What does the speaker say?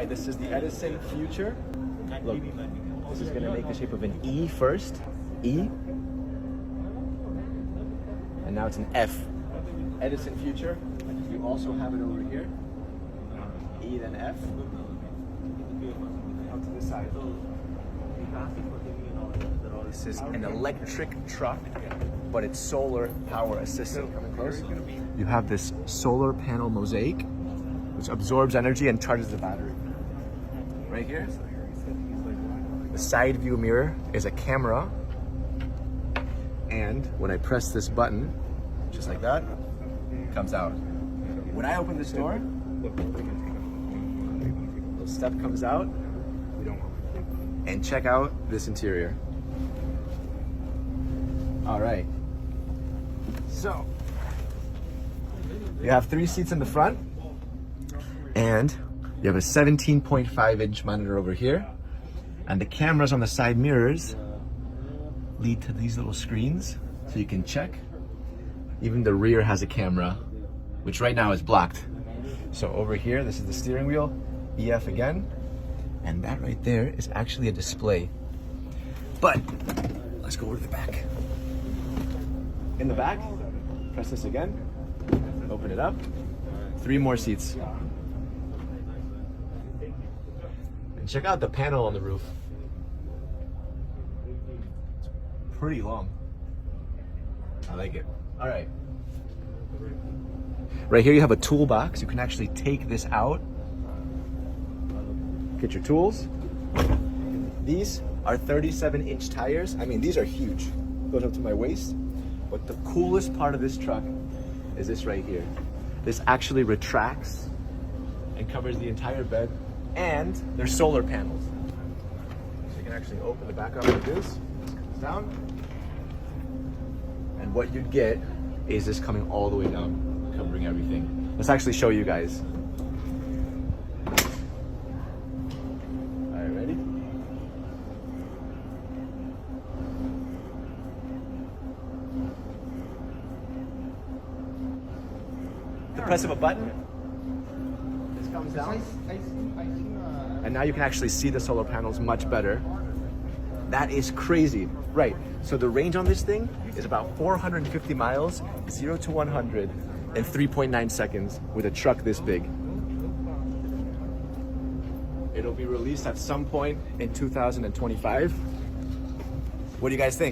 right, this is the Edison Future. Look, this is gonna make the shape of an E first. E. And now it's an F. Edison Future. You also have it over here. E then F. Out to this side. This is an electric truck, but it's solar power assisted. Coming close. You have this solar panel mosaic, which absorbs energy and charges the battery. Right here. The side view mirror is a camera. And when I press this button, just like that, it comes out. When I open this door, the step comes out, and check out this interior. All right. So, you have 3 seats in the front, and you have a 17.5-inch monitor over here, and the cameras on the side mirrors lead to these little screens, so you can check. Even the rear has a camera, which right now is blocked. So over here, this is the steering wheel, EF again, and that right there is actually a display. But let's go over to the back. In the back, press this again, open it up, 3 more seats. And check out the panel on the roof. It's pretty long. I like it. All right. Right here you have a toolbox. You can actually take this out, get your tools. These are 37-inch tires. I mean, these are huge. Goes up to my waist. But the coolest part of this truck is this right here. This actually retracts and covers the entire bed, and there's solar panels. So you can actually open the back up like this, comes down, and what you'd get is this coming all the way down, covering everything. Let's actually show you guys. All right, ready? The press of a button, this comes down, and now you can actually see the solar panels much better. That is crazy. Right, so the range on this thing is about 450 miles, 0 to 100 in 3.9 seconds with a truck this big. It'll be released at some point in 2025. What do you guys think?